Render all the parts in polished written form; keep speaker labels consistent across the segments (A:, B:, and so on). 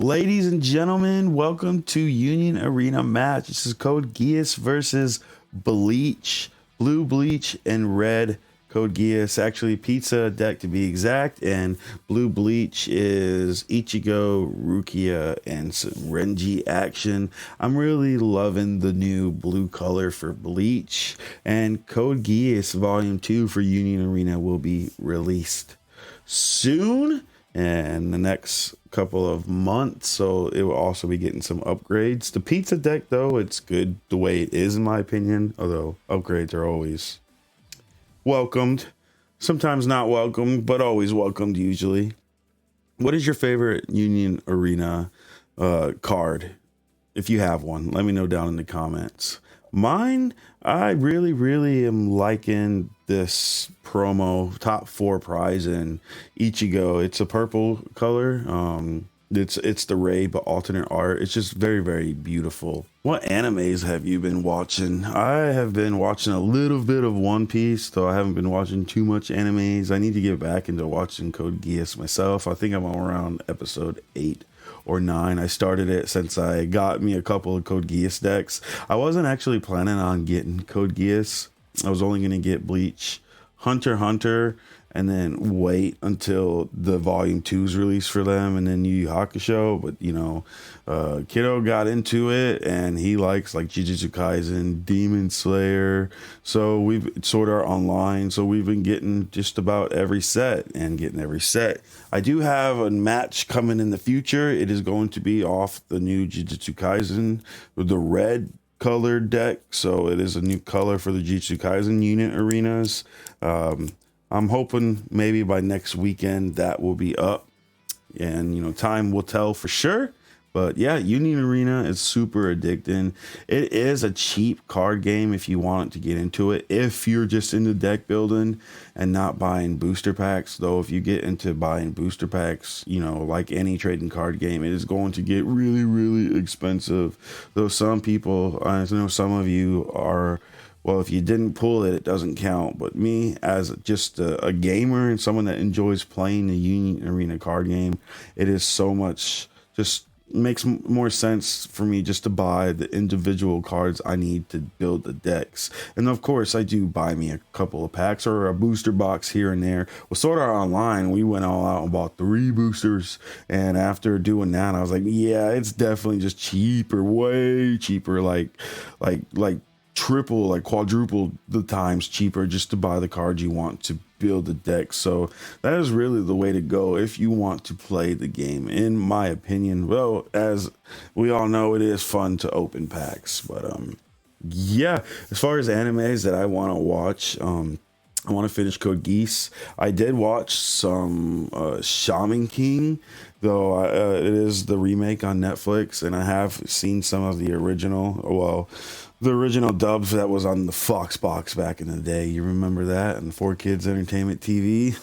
A: Ladies and gentlemen, welcome to Union Arena match. This is Code Geass versus Bleach, blue Bleach and red Code Geass. Actually, pizza deck to be exact, and blue Bleach is Ichigo, Rukia, and some Renji action. I'm really loving the new blue color for Bleach, and Code Geass Volume 2 for Union Arena will be released soon and the next couple of months, so it will also be getting some upgrades. The pizza deck, though, it's good the way it is in my opinion, although upgrades are always welcomed, sometimes not welcomed, but always welcomed usually. What is your favorite Union Arena card? If you have one, let me know down in the comments. Mine, I really am liking this promo top 4 prize in Ichigo. It's a purple color. It's the raid but alternate art. It's just very beautiful. What animes have you been watching? I have been watching a little bit of One Piece, though I haven't been watching too much animes. I need to get back into watching Code Geass myself. I think I'm around episode 8 or 9. I started it since I got me a couple of Code Geass decks. I wasn't actually planning on getting Code Geass. I was only going to get Bleach, Hunter x Hunter, and then wait until the volume 2 is released for them, and then Yu Yu Hakusho. But you know, Kiddo got into it, and he likes like Jujutsu Kaisen, Demon Slayer. So we've Sword Art Online. So we've been getting just about every set and getting every set. I do have a match coming in the future. It is going to be off the new Jujutsu Kaisen with the red colored deck. So it is a new color for the Jujutsu Kaisen unit arenas. I'm hoping maybe by next weekend that will be up, and you know, time will tell for sure. But yeah, Union Arena is super addicting. It is a cheap card game if you want to get into it. If you're just into deck building and not buying booster packs, though, if you get into buying booster packs, you know, like any trading card game, it is going to get really expensive. Though some people, I know some of you are, well, if you didn't pull it, it doesn't count. But me, as just a gamer and someone that enjoys playing the Union Arena card game, it is so much, just makes more sense for me just to buy the individual cards I need to build the decks. And of course, I do buy me a couple of packs or a booster box here and there. With Sword Art Online, we went all out and bought 3 boosters. And after doing that, I was like, yeah, it's definitely just cheaper, way cheaper, like triple, like quadruple the times cheaper just to buy the cards you want to build the deck. So that is really the way to go if you want to play the game, in my opinion. Well, as we all know, it is fun to open packs. But yeah, as far as animes that I want to watch, I want to finish Code Geass. I did watch some Shaman King, though it is the remake on Netflix, and I have seen some of the original, well, the original dubs that was on the Fox box back in the day. You remember that? And 4Kids Entertainment TV.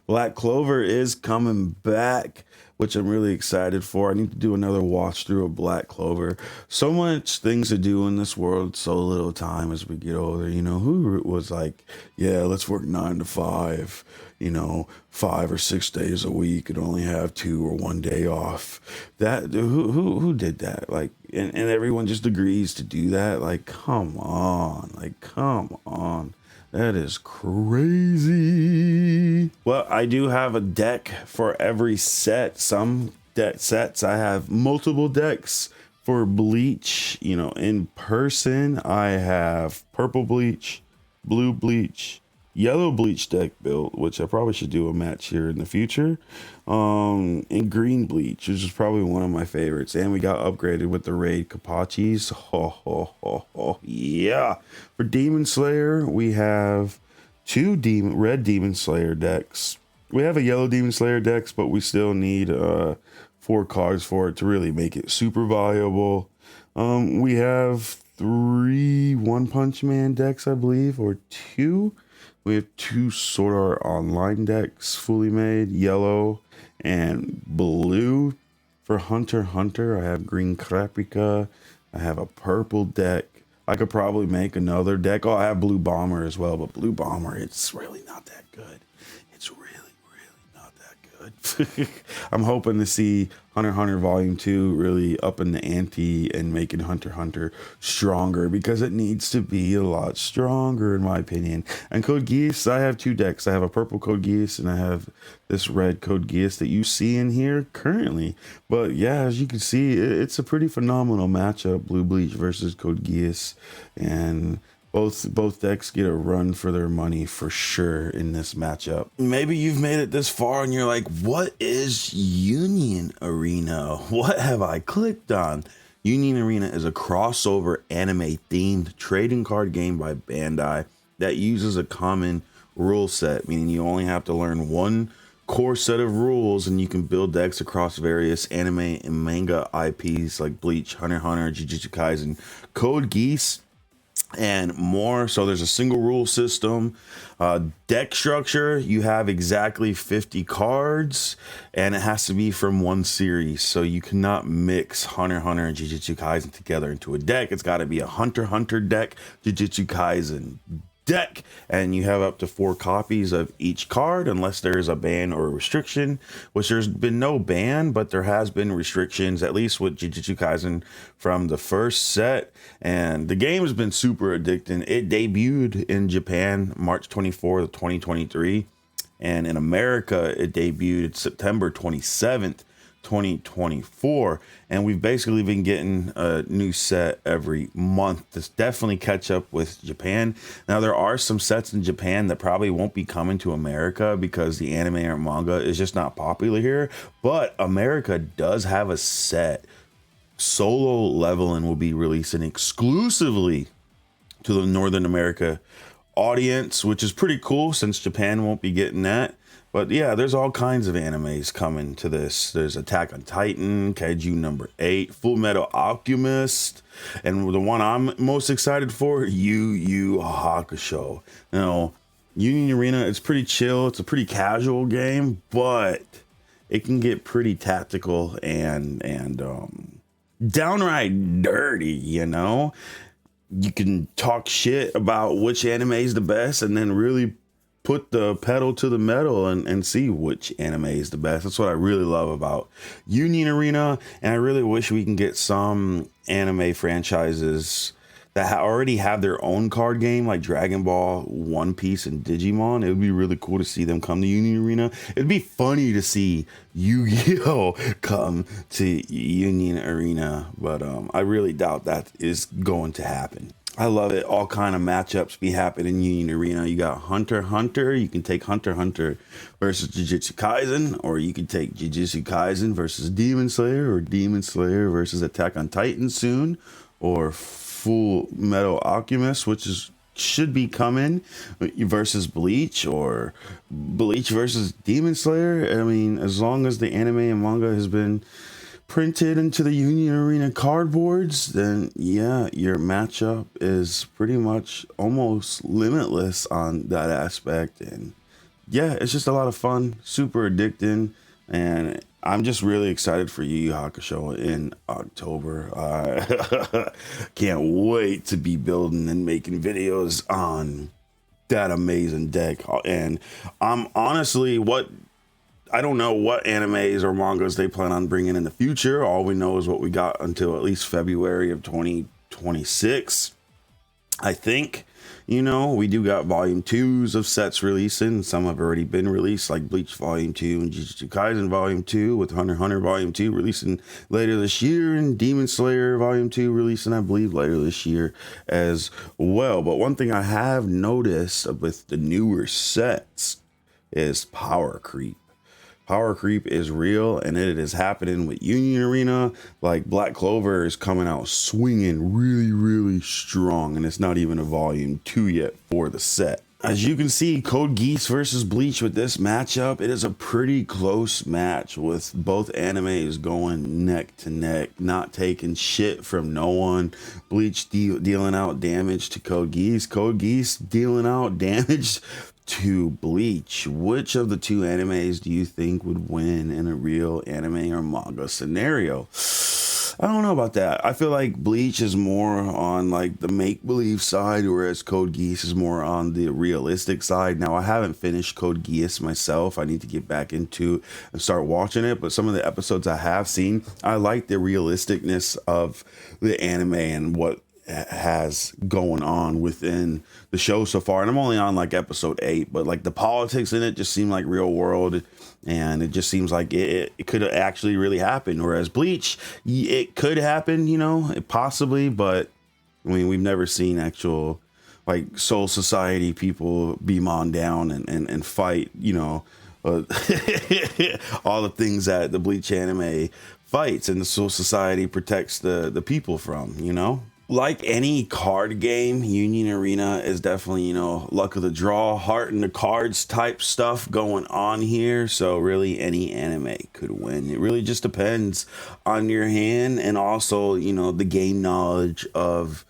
A: Black Clover is coming back, which I'm really excited for. I need to do another watch through of Black Clover. So much things to do in this world, so little time as we get older. You know, who was like, yeah, let's work 9 to 5, you know, 5 or 6 days a week and only have 2 or 1 day off. That who did that? Like, and everyone just agrees to do that. Like, come on, that is crazy. Well, I do have a deck for every set. Some deck sets I have multiple decks. For Bleach, you know, in person, I have purple Bleach, blue Bleach, yellow Bleach deck built, which I probably should do a match here in the future, and green Bleach, which is probably one of my favorites. And we got upgraded with the raid Kapachis. Yeah. For Demon Slayer, we have 2 red Demon Slayer decks. We have a yellow Demon Slayer decks, but we still need 4 cards for it to really make it super viable. We have 3 One Punch Man decks, I believe, or 2. We have 2 Sword Art Online decks fully made, yellow and blue. For Hunter x Hunter, I have green Krapika. I have a purple deck. I could probably make another deck. Oh, I have Blue Bomber as well, but Blue Bomber, it's really not that good. It's really not that good. good. I'm hoping to see Hunter x Hunter Volume 2 really upping the ante and making Hunter x Hunter stronger, because it needs to be a lot stronger in my opinion. And Code Geass, I have two decks. I have a purple Code Geass and I have this red Code Geass that you see in here currently. But yeah, as you can see, it's a pretty phenomenal matchup, Blue Bleach versus Code Geass, and both decks get a run for their money for sure in this matchup. Maybe you've made it this far and you're like, what is Union Arena? What have I clicked on? Union Arena is a crossover anime themed trading card game by Bandai that uses a common rule set, meaning you only have to learn one core set of rules and you can build decks across various anime and manga IPs like Bleach, Hunter x Hunter, Jujutsu Kaisen, Code Geass, and more. So there's a single rule system. Deck structure, you have exactly 50 cards and it has to be from one series, so you cannot mix Hunter x Hunter and Jujutsu Kaisen together into a deck. It's got to be a Hunter x Hunter deck, Jujutsu Kaisen deck, and you have up to 4 copies of each card unless there is a ban or a restriction, which there's been no ban, but there has been restrictions, at least with Jujutsu Kaisen from the first set. And the game has been super addicting. It debuted in Japan March 24th, 2023, and in America it debuted September 27th, 2024, and we've basically been getting a new set every month to definitely catch up with Japan. Now there are some sets in Japan that probably won't be coming to America because the anime or manga is just not popular here, but America does have a set Solo Leveling will be releasing exclusively to the Northern America audience, which is pretty cool since Japan won't be getting that. But yeah, there's all kinds of animes coming to this. There's Attack on Titan, Kaiju number 8, Full Metal Alchemist, and the one I'm most excited for, Yu Yu Hakusho. Now, Union Arena, it's pretty chill. It's a pretty casual game, but it can get pretty tactical and downright dirty, you know? You can talk shit about which anime is the best and then really put the pedal to the metal and see which anime is the best. That's what I really love about Union Arena, and I really wish we can get some anime franchises that already have their own card game, like Dragon Ball, One Piece, and Digimon. It would be really cool to see them come to Union Arena. It'd be funny to see Yu-Gi-Oh come to Union Arena, but I really doubt that is going to happen. I love it. All kind of matchups be happening in Union Arena. You got Hunter x Hunter. You can take Hunter x Hunter versus Jujutsu Kaisen, or you can take Jujutsu Kaisen versus Demon Slayer, or Demon Slayer versus Attack on Titan soon, or Full Metal Alchemist, which should be coming, versus Bleach, or Bleach versus Demon Slayer. I mean, as long as the anime and manga has been printed into the Union Arena cardboards, then yeah, your matchup is pretty much almost limitless on that aspect. And yeah, it's just a lot of fun, super addicting, and I'm just really excited for Yu Yu Hakusho in October. Can't wait to be building and making videos on that amazing deck. And I'm honestly, I don't know what animes or mangas they plan on bringing in the future. All we know is what we got until at least February of 2026. I think, you know, we do got volume 2s of sets releasing. Some have already been released, like Bleach Volume 2 and Jujutsu Kaisen Volume 2, with Hunter x Hunter Volume 2 releasing later this year, and Demon Slayer Volume 2 releasing, I believe, later this year as well. But one thing I have noticed with the newer sets is power creep. Power creep is real, and it is happening with Union Arena. Like, Black Clover is coming out swinging really, really strong, and it's not even a volume 2 yet for the set. As you can see, Code Geass versus Bleach with this matchup, it is a pretty close match with both animes going neck to neck, not taking shit from no one. Bleach dealing out damage to Code Geass. Code Geass dealing out damage to Bleach. Which of the two animes do you think would win in a real anime or manga scenario? I don't know about that. I feel like Bleach is more on like the make believe side, whereas Code Geass is more on the realistic side. Now, I haven't finished Code Geass myself. I need to get back into and start watching it. But some of the episodes I have seen, I like the realisticness of the anime and what has going on within the show so far. And I'm only on like episode 8, but like the politics in it just seem like real world, and it just seems like it could actually really happen. Whereas Bleach, it could happen, you know, possibly, but I mean, we've never seen actual like Soul Society people beam on down and fight, you know, all the things that the Bleach anime fights and the Soul Society protects the people from, you know. Like any card game, Union Arena is definitely, you know, luck of the draw, heart in the cards type stuff going on here. So really any anime could win. It really just depends on your hand and also, you know, the game knowledge of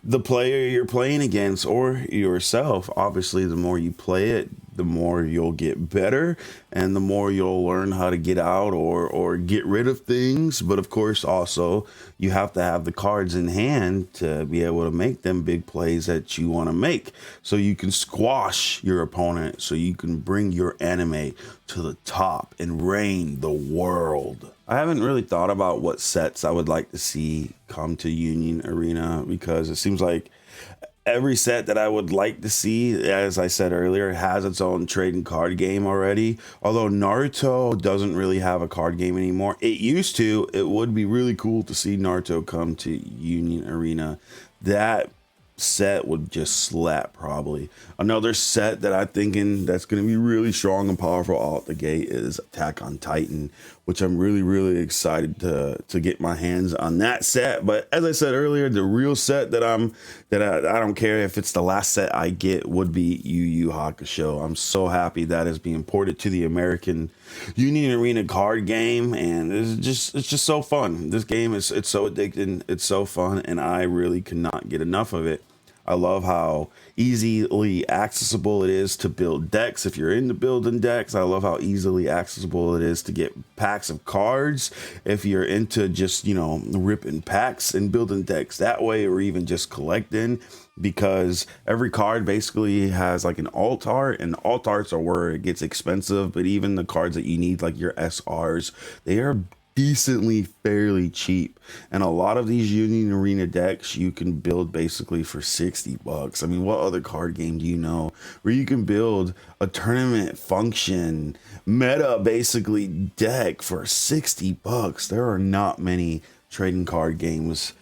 A: the player you're playing against or yourself. Obviously, the more you play it, the more you'll get better and the more you'll learn how to get out or get rid of things. But of course, also, you have to have the cards in hand to be able to make them big plays that you want to make so you can squash your opponent, so you can bring your anime to the top and reign the world. I haven't really thought about what sets I would like to see come to Union Arena because it seems like every set that I would like to see, as I said earlier, has its own trading card game already. Although Naruto doesn't really have a card game anymore. It used to. It would be really cool to see Naruto come to Union Arena. That set would just slap probably. Another set that I'm thinking that's going to be really strong and powerful out the gate is Attack on Titan, which I'm really excited to get my hands on that set. But as I said earlier, the real set that I don't care if it's the last set I get would be Yu Yu Hakusho. I'm so happy that is being ported to the American Union Arena card game, and it's just so fun. This game it's so addicting, it's so fun, and I really cannot get enough of it. I love how easily accessible it is to build decks if you're into building decks. I love how easily accessible it is to get packs of cards if you're into just, you know, ripping packs and building decks that way, or even just collecting, because every card basically has like an alt art, and alt arts are where it gets expensive. But even the cards that you need, like your SRs, they are decently fairly cheap, and a lot of these Union Arena decks you can build basically for $60. I mean, what other card game do you know where you can build a tournament function meta basically deck for $60? There are not many trading card games